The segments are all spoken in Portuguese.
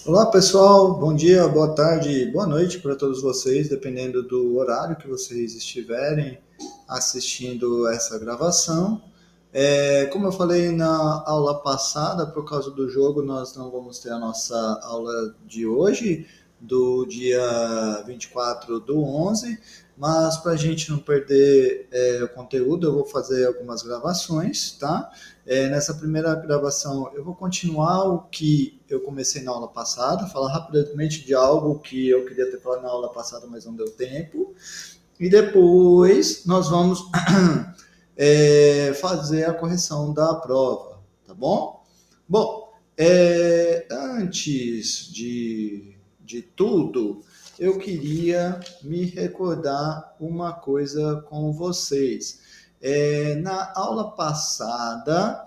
Olá pessoal, bom dia, boa tarde, boa noite para todos vocês, dependendo do horário que vocês estiverem assistindo essa gravação. Como eu falei na aula passada, por causa do jogo, nós não vamos ter a nossa aula de hoje, do dia 24 do 11, mas para a gente não perder o conteúdo, eu vou fazer algumas gravações, tá? Nessa primeira gravação, eu vou continuar o que eu comecei na aula passada, falar rapidamente de algo que eu queria ter falado na aula passada, mas não deu tempo. E depois nós vamos fazer a correção da prova, tá bom? Bom, antes de tudo, eu queria me recordar uma coisa com vocês. Na aula passada,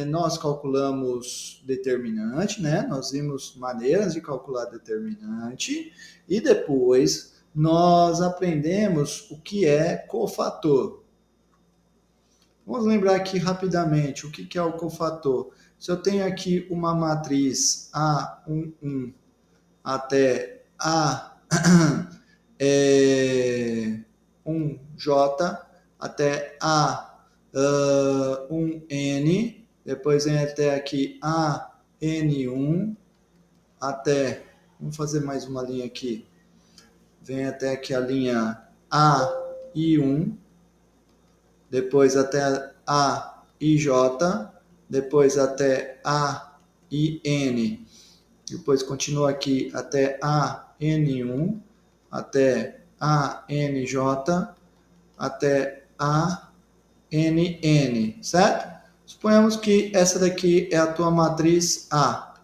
nós calculamos determinante, né? Nós vimos maneiras de calcular determinante e depois nós aprendemos o que é cofator. Vamos lembrar aqui rapidamente o que é o cofator. Se eu tenho aqui uma matriz A11 até A 1J até A1N, depois vem até aqui AN1 até, vamos fazer mais uma linha aqui, vem até aqui a linha AI1, depois até AIJ, depois até AIN, depois continua aqui até AN1, até ANJ, até ANN, certo? Suponhamos que essa daqui é a tua matriz A.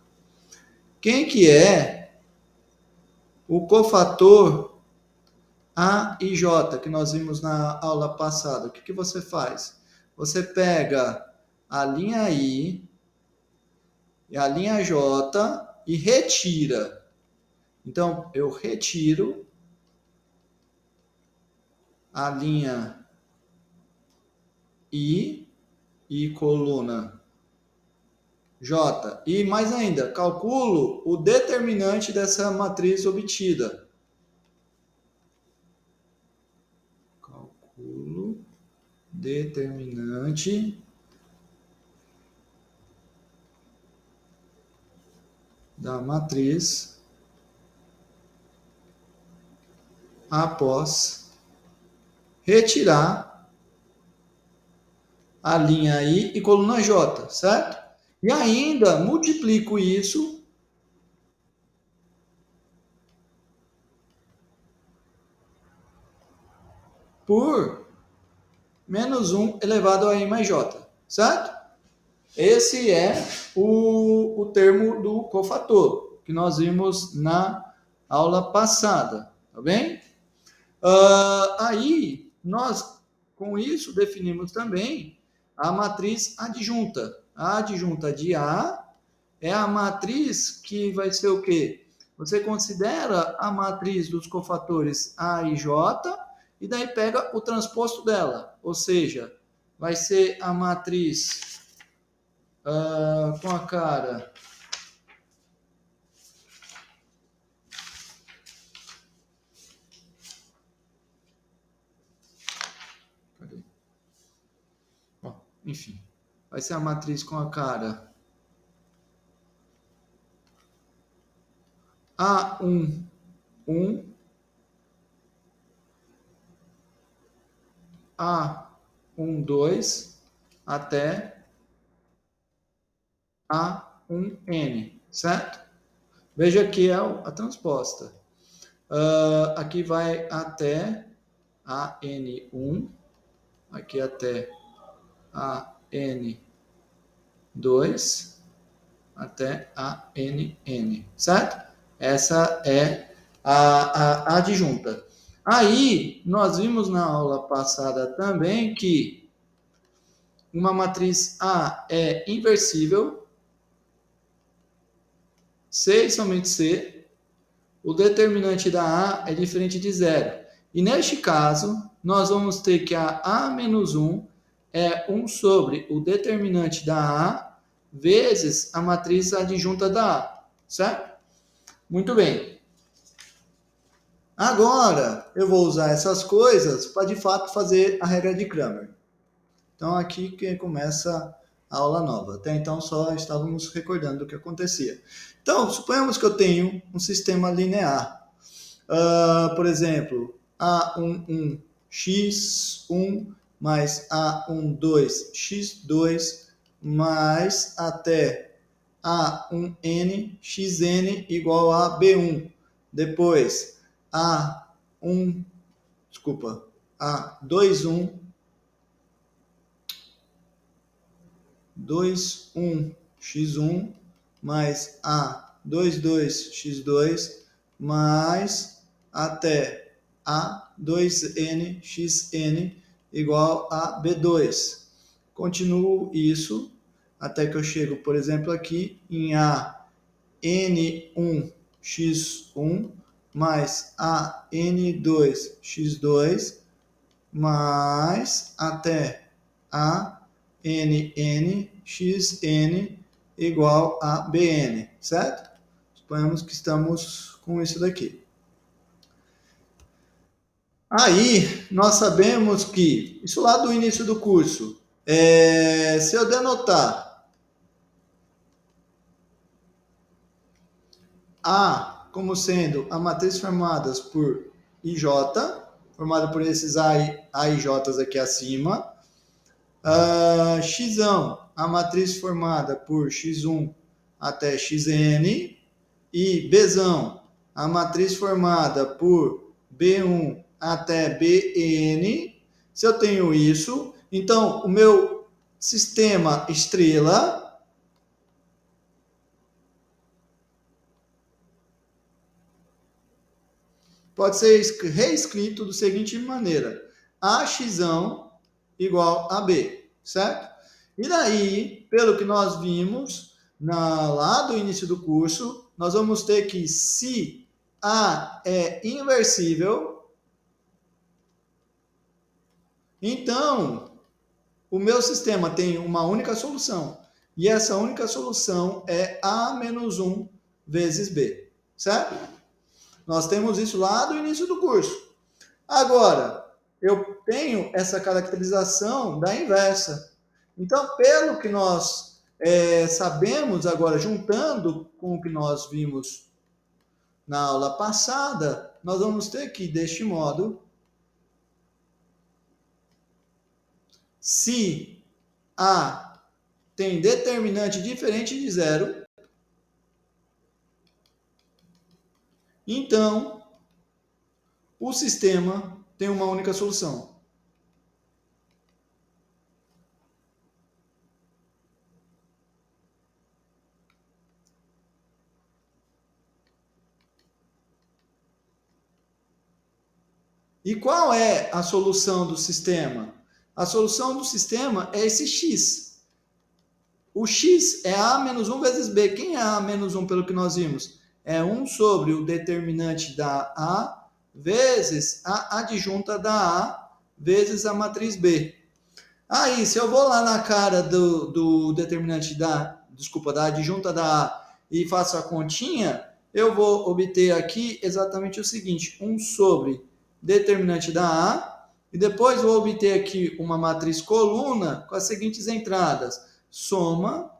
Quem que é o cofator A e J, que nós vimos na aula passada? O que você faz? Você pega a linha I e a linha J e retira. Então, eu retiro a linha I e coluna J. E mais ainda, calculo o determinante dessa matriz obtida. Calculo determinante da matriz após retirar a linha I e coluna J, certo? E ainda multiplico isso por menos 1 elevado a I mais J, certo? Esse é o termo do cofator, que nós vimos na aula passada, tá bem? Aí, nós, com isso, definimos também a matriz adjunta. A adjunta de A é a matriz que vai ser o quê? Você considera a matriz dos cofatores A e J, e daí pega o transposto dela, ou seja, vai ser a matriz com a cara Bom, enfim, vai ser a matriz com a cara A1, 1, A1, 2, até A1N, certo? Veja que é a transposta. Aqui vai até AN1, aqui até AN2, até ANN, certo? Essa é a adjunta. Aí, nós vimos na aula passada também que uma matriz A é inversível, C e somente C, o determinante da A é diferente de zero. E neste caso, nós vamos ter que a A menos 1 é 1 sobre o determinante da A vezes a matriz adjunta da A. certo? Muito bem. Agora, eu vou usar essas coisas para, de fato, fazer a regra de Cramer. Então, aqui que começa a aula nova. Até então, só estávamos recordando o que acontecia. Então, suponhamos que eu tenho um sistema linear. Por exemplo, A11x1 mais A12x2 mais até A1n xn igual a B1. Depois, A1, desculpa, A21 21x1 mais A22x2 mais até A2nxn igual a B2. Continuo isso até que eu chego, por exemplo, aqui em AN1x1 mais AN2x2 mais até ANN xn igual a Bn, certo? Suponhamos que estamos com isso daqui. Aí, nós sabemos que, isso lá do início do curso, se eu denotar A como sendo a matriz formada por IJ, formada por esses A e J aqui acima, X, a matriz formada por X1 até Xn, e B, a matriz formada por B1 até Bn. Se eu tenho isso, então o meu sistema estrela pode ser reescrito da seguinte maneira: AX igual a B, certo? E daí, pelo que nós vimos lá do início do curso, nós vamos ter que, se A é inversível, então o meu sistema tem uma única solução. E essa única solução é A menos 1 vezes B, certo? Nós temos isso lá do início do curso. Agora, eu tenho essa caracterização da inversa. Então, pelo que nós sabemos agora, juntando com o que nós vimos na aula passada, nós vamos ter que, deste modo, se A tem determinante diferente de zero, então o sistema tem uma única solução. E qual é a solução do sistema? A solução do sistema é esse x. O x é A menos 1 vezes B. Quem é A menos 1 pelo que nós vimos? É 1 sobre o determinante da A vezes a adjunta da A vezes a matriz B. Aí, se eu vou lá na cara do determinante da adjunta da A e faço a continha, eu vou obter aqui exatamente o seguinte: 1 sobre determinante da A, e depois vou obter aqui uma matriz coluna com as seguintes entradas: soma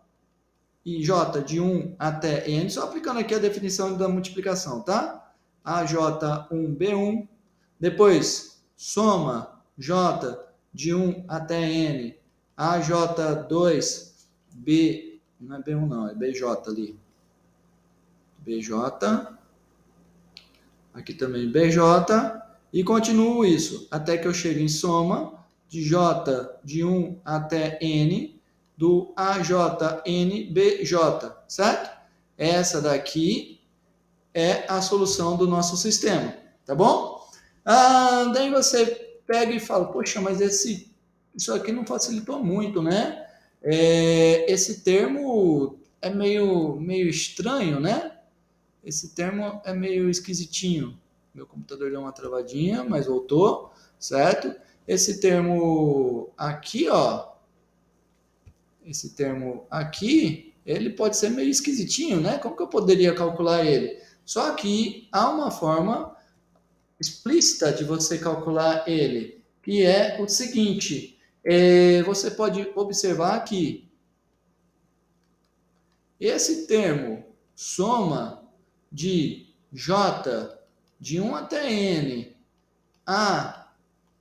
IJ de 1 até N, só aplicando aqui a definição da multiplicação, tá? AJ1B1, depois soma J de 1 até N, AJ2B, não é B1 não, é BJ ali, BJ, aqui também BJ, e continuo isso, até que eu chegue em soma de J de 1 até N, do AJNBJ, certo? Essa daqui é a solução do nosso sistema, tá bom? Daí você pega e fala, poxa, mas isso aqui não facilitou muito, né? Esse termo é meio estranho, né? Esse termo é meio esquisitinho. Meu computador deu uma travadinha, mas voltou, certo? Esse termo aqui, ó, esse termo aqui ele pode ser meio esquisitinho, né? Como que eu poderia calcular ele? Só que há uma forma explícita de você calcular ele, que é o seguinte: você pode observar que esse termo soma de j de 1 até n a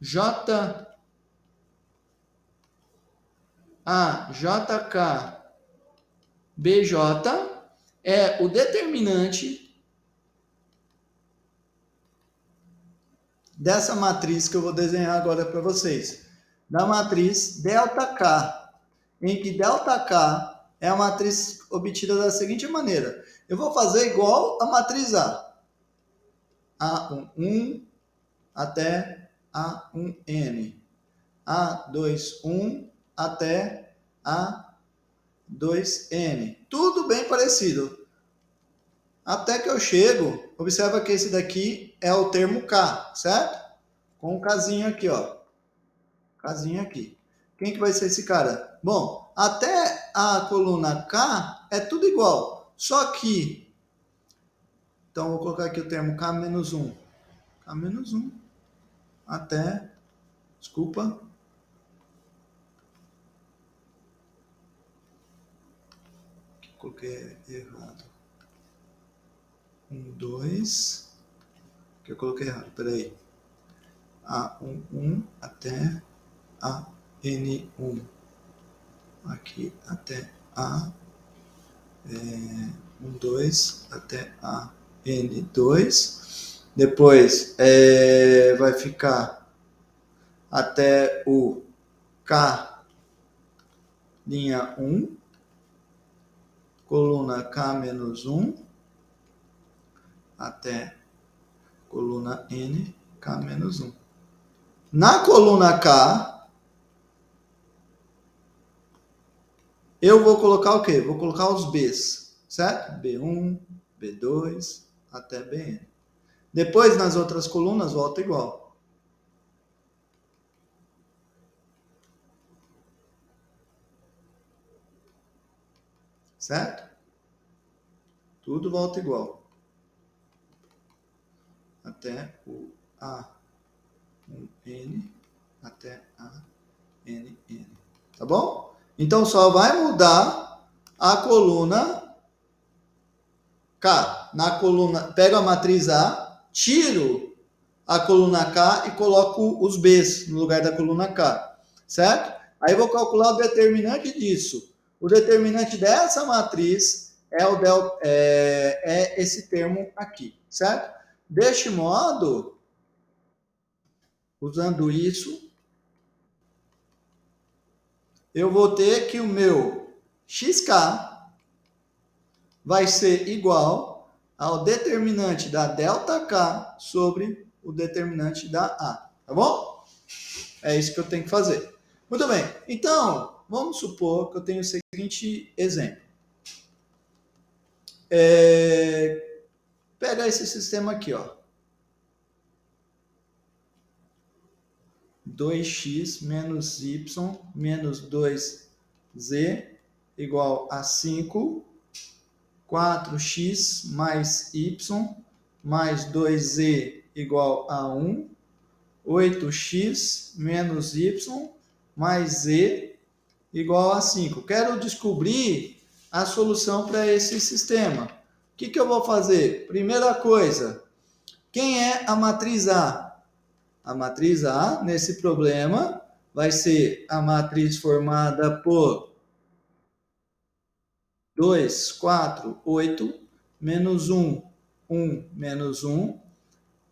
jk bj é o determinante dessa matriz que eu vou desenhar agora para vocês, da matriz ΔK, em que ΔK é a matriz obtida da seguinte maneira. Eu vou fazer igual a matriz A. A11 até A1N. A21 até A2N. Tudo bem parecido. Até que eu chego, observa que esse daqui é o termo K, certo? Com um casinho aqui, ó. Casinho aqui. Quem que vai ser esse cara? Bom, até a coluna K é tudo igual. Só que, então vou colocar aqui o termo K-1. K-1 até, desculpa. Coloquei errado. 2. Que eu coloquei errado, peraí. A11 até AN1. Aqui até A12 até AN2. Depois vai ficar até o K linha 1, coluna K-1, até coluna N, K-1. Na coluna K, eu vou colocar o quê? Vou colocar os Bs, certo? B1, B2, até Bn. Depois, nas outras colunas, volta igual. Certo? Tudo volta igual. Até o A1N, até ANN. Tá bom? Então, só vai mudar a coluna K. Na coluna, pego a matriz A, tiro a coluna K e coloco os Bs no lugar da coluna K. Certo? Aí eu vou calcular o determinante disso. O determinante dessa matriz é esse termo aqui. Certo? Deste modo, usando isso, eu vou ter que o meu xk vai ser igual ao determinante da ΔK sobre o determinante da A. Tá bom? É isso que eu tenho que fazer. Muito bem. Então, vamos supor que eu tenho o seguinte exemplo. Pega esse sistema aqui, ó. 2x menos y menos 2z igual a 5, 4x mais y mais 2z igual a 1, 8x menos y mais z igual a 5. Quero descobrir a solução para esse sistema. O que eu vou fazer? Primeira coisa, quem é a matriz A? A matriz A, nesse problema, vai ser a matriz formada por 2, 4, 8, menos 1, 1, menos 1,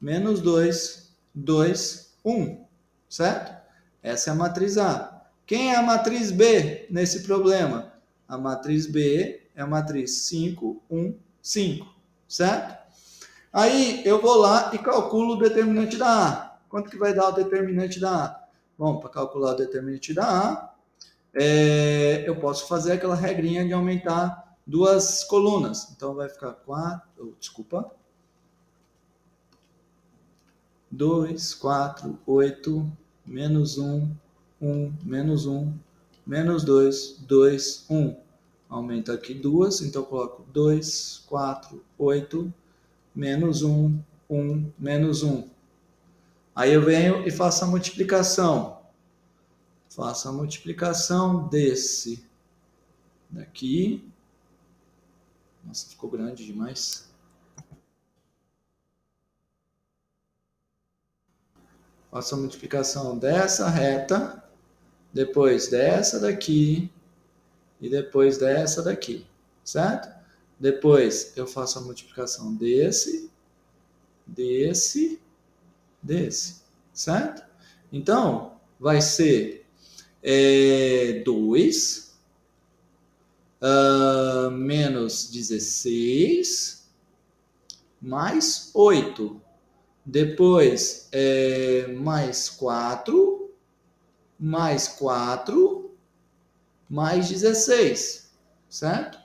menos 2, 2, 1. Certo? Essa é a matriz A. Quem é a matriz B nesse problema? A matriz B é a matriz 5, 1, 5. Certo? Aí eu vou lá e calculo o determinante da A. Quanto que vai dar o determinante da A? Bom, para calcular o determinante da A, eu posso fazer aquela regrinha de aumentar duas colunas. Então vai ficar 2, 4, 8, menos 1, 1, menos 1, menos 2, 2, 1. Aumenta aqui 2, então eu coloco 2, 4, 8, menos 1, 1, menos 1. Aí eu venho e faço a multiplicação. Faço a multiplicação desse daqui. Nossa, ficou grande demais. Faço a multiplicação dessa reta, depois dessa daqui e depois dessa daqui, certo? Depois eu faço a multiplicação desse, certo? Então, vai ser 2 menos 16 mais 8. Depois, mais 4, mais 4, mais 16, certo?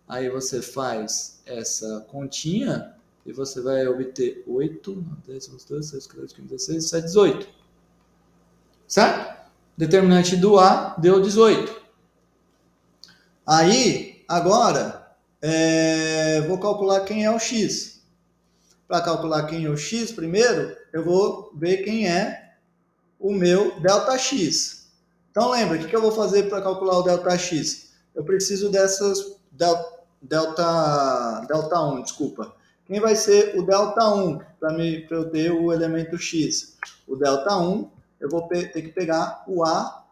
Aí você faz essa continha e você vai obter 8, 10, 11, 12, 13, 14, 15, 16, 17, 18. Certo? Determinante do A deu 18. Aí, agora, vou calcular quem é o X. Para calcular quem é o X, primeiro, eu vou ver quem é o meu ΔX. Então, lembra, o que eu vou fazer para calcular o ΔX? Eu preciso dessas delta 1, desculpa. Quem vai ser o delta 1 para eu ter o elemento X? O delta 1, eu vou ter que pegar o A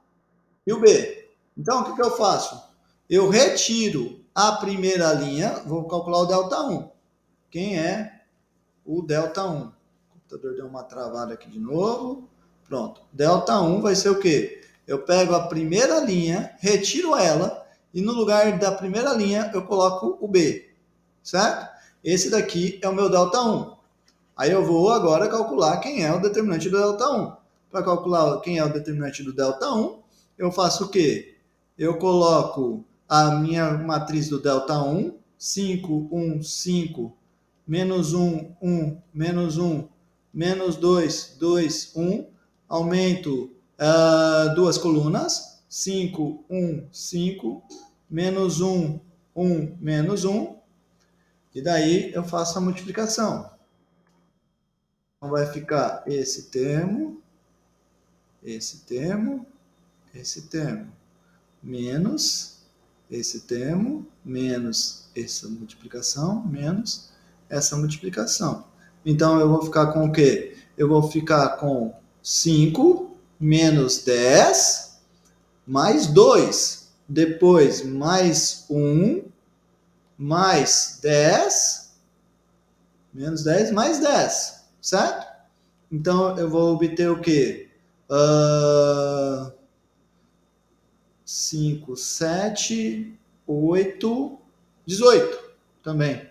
e o B. Então, o que eu faço? Eu retiro a primeira linha, vou calcular o delta 1. Quem é o delta 1? O computador deu uma travada aqui de novo. Pronto. Delta 1 vai ser o quê? Eu pego a primeira linha, retiro ela, e no lugar da primeira linha eu coloco o B. Certo? Esse daqui é o meu delta 1. Aí eu vou agora calcular quem é o determinante do delta 1. Para calcular quem é o determinante do delta 1, eu faço o quê? Eu coloco a minha matriz do delta 1, 5, 1, 5, menos 1, 1, menos 1, menos 2, 2, 1. Aumento duas colunas, 5, 1, 5, menos 1, 1, menos 1. E daí eu faço a multiplicação. Então vai ficar esse termo, esse termo, esse termo, menos esse termo, menos essa multiplicação, menos essa multiplicação. Então eu vou ficar com o quê? Eu vou ficar com 5 menos 10 mais 2. Depois mais 1 mais 10 menos 10 mais 10, certo? Então eu vou obter o quê? 5, 7, 8, 18 também.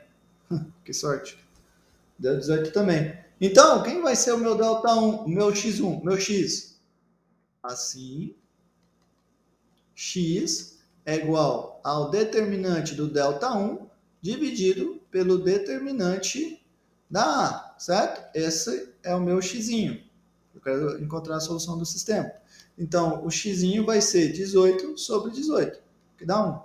Que sorte. Deu 18 também. Então, quem vai ser o meu delta 1, o meu x1, meu x? Assim, x é igual ao determinante do delta 1 dividido pelo determinante da A, certo? Esse é o meu xzinho. Eu quero encontrar a solução do sistema. Então, o xzinho vai ser 18 sobre 18, que dá 1.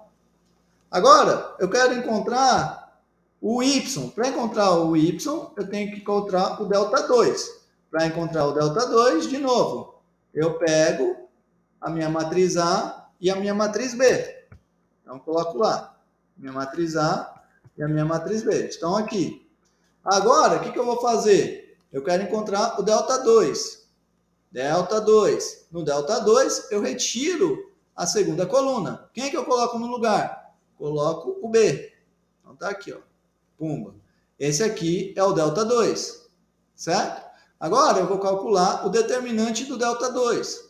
Agora, eu quero encontrar o y. Para encontrar o y, eu tenho que encontrar o delta 2. Para encontrar o delta 2, de novo, eu pego a minha matriz A e a minha matriz B. Então, coloco lá. Minha matriz A e a minha matriz B. Estão aqui. Agora, o que eu vou fazer? Eu quero encontrar o delta 2. Delta 2. No delta 2, eu retiro a segunda coluna. Quem é que eu coloco no lugar? Coloco o B. Então tá aqui, ó. Pumba. Esse aqui é o delta 2. Certo? Agora eu vou calcular o determinante do delta 2.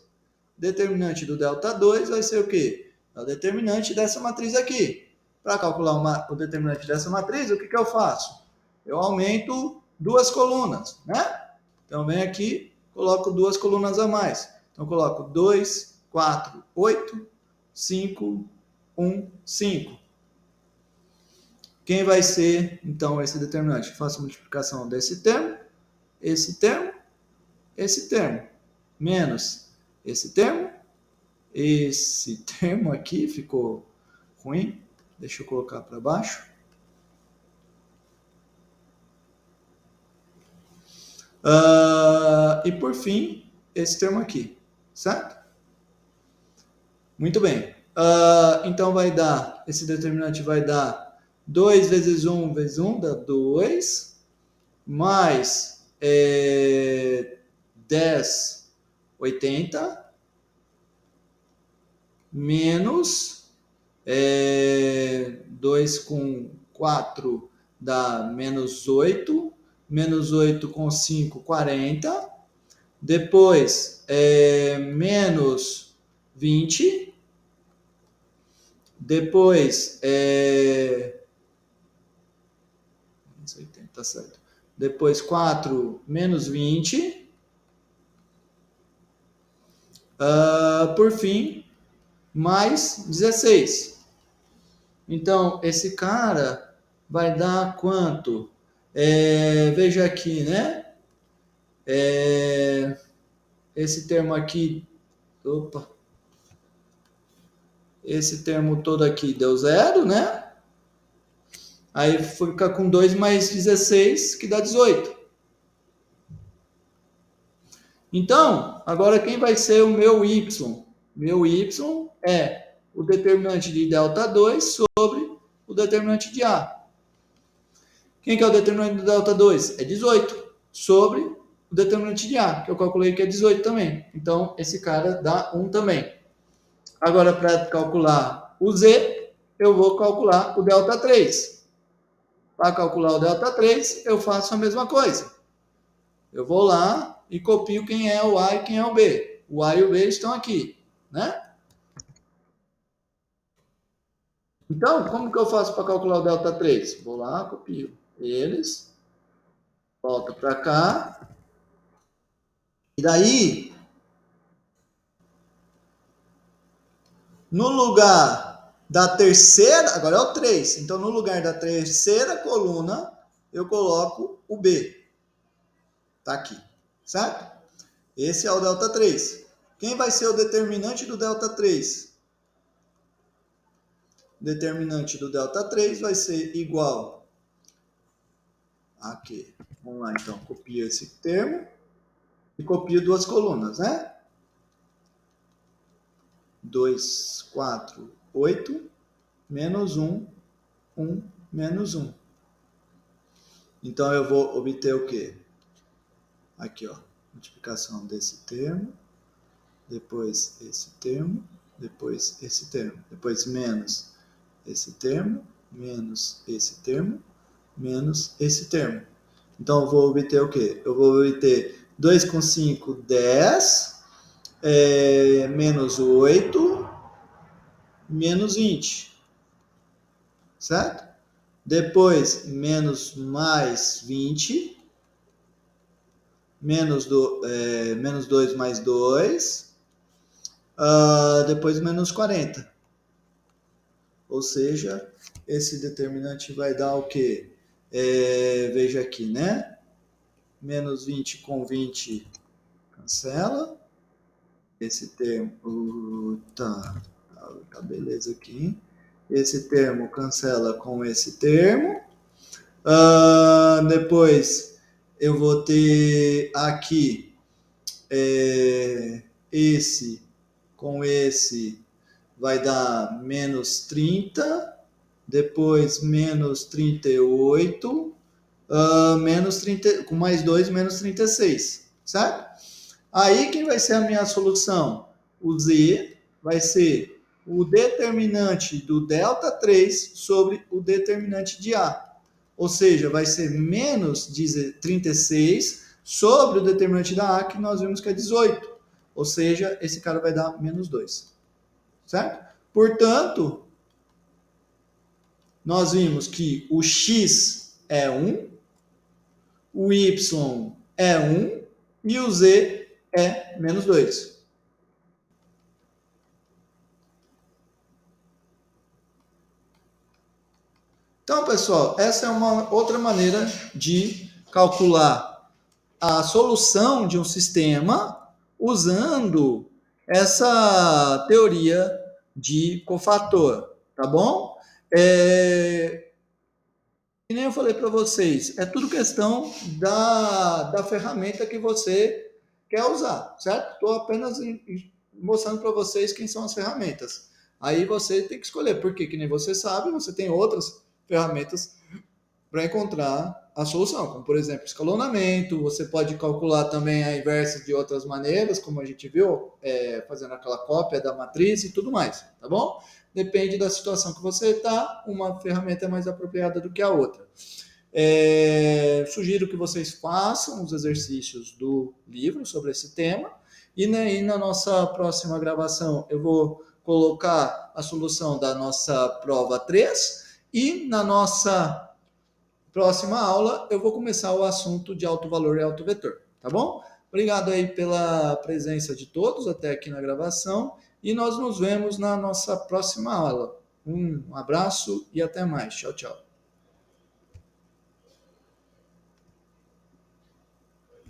Determinante do delta 2 vai ser o quê? É o determinante dessa matriz aqui. Para calcular o determinante dessa matriz, o que eu faço? Eu aumento duas colunas, né? Então, vem aqui, coloco duas colunas a mais. Então, coloco 2, 4, 8, 5, 1, 5. Quem vai ser, então, esse determinante? Faço a multiplicação desse termo, esse termo, esse termo, menos esse termo aqui ficou ruim, Deixa eu colocar para baixo. E por fim, esse termo aqui, certo? Muito bem. Então vai dar, esse determinante vai dar 2 vezes 1 vezes 1 dá 2, mais 10, 80, menos 2 com 4 dá menos 8, menos 8 com 5, 40, depois menos 20, depois 80, tá certo. Depois 4 menos 20, por fim, mais 16. Então, esse cara vai dar quanto? Veja aqui, né? Esse termo aqui, opa, esse termo todo aqui deu 0, né? Aí fica com 2 mais 16, que dá 18. Então, agora quem vai ser o meu y? Meu y é o determinante de ΔH sobre o determinante de A. Quem que é o determinante de ΔH? É 18 sobre o determinante de A, que eu calculei que é 18 também. Então, esse cara dá 1 também. Agora, para calcular o Z, eu vou calcular o ΔH. Para calcular o ΔH, eu faço a mesma coisa. Eu vou lá e copio quem é o A e quem é o B. O A e o B estão aqui, né? Então, como que eu faço para calcular o ΔH? Vou lá, copio eles, volto para cá, e daí, no lugar da terceira, agora é o 3, então no lugar da terceira coluna, eu coloco o B. Tá aqui, certo? Esse é o ΔH. Quem vai ser o determinante do ΔH? O determinante do ΔH vai ser igual aqui. Vamos lá, então, copio esse termo e copio duas colunas, né? 2, 4, 8, menos 1, 1, menos 1. Então, eu vou obter o quê? Aqui, ó, multiplicação desse termo, depois esse termo, depois esse termo, depois menos esse termo, menos esse termo, menos esse termo. Então, eu vou obter o quê? Eu vou obter 2 com 5, 10, menos 8, menos 20. Certo? Depois, menos mais 20, menos 2 mais 2, depois menos 40. Ou seja, esse determinante vai dar o quê? Veja aqui, né? Menos 20 com 20 cancela. Esse termo, tá beleza aqui. Esse termo cancela com esse termo. Depois eu vou ter aqui esse com esse vai dar menos 30, depois menos 38, menos 30, com mais 2, menos 36, certo? Aí quem vai ser a minha solução? O Z vai ser o determinante do ΔH sobre o determinante de A. Ou seja, vai ser menos 36 sobre o determinante da A, que nós vimos que é 18. Ou seja, esse cara vai dar menos 2. Certo? Portanto, nós vimos que o X é 1, o Y é 1 e o Z é menos 2. Então, pessoal, essa é uma outra maneira de calcular a solução de um sistema usando essa teoria de cofator, tá bom? É, que nem eu falei para vocês, é tudo questão da ferramenta que você quer usar, certo? Estou apenas mostrando para vocês quem são as ferramentas. Aí você tem que escolher, porque que nem você sabe, você tem outras ferramentas para encontrar a solução, como por exemplo escalonamento, você pode calcular também a inversa de outras maneiras, como a gente viu, fazendo aquela cópia da matriz e tudo mais, tá bom? Depende da situação que você está, uma ferramenta é mais apropriada do que a outra. Sugiro que vocês façam os exercícios do livro sobre esse tema, e na nossa próxima gravação eu vou colocar a solução da nossa prova 3 e na nossa próxima aula eu vou começar o assunto de alto valor e alto vetor, tá bom? Obrigado aí pela presença de todos até aqui na gravação e nós nos vemos na nossa próxima aula. Um abraço e até mais. Tchau, tchau.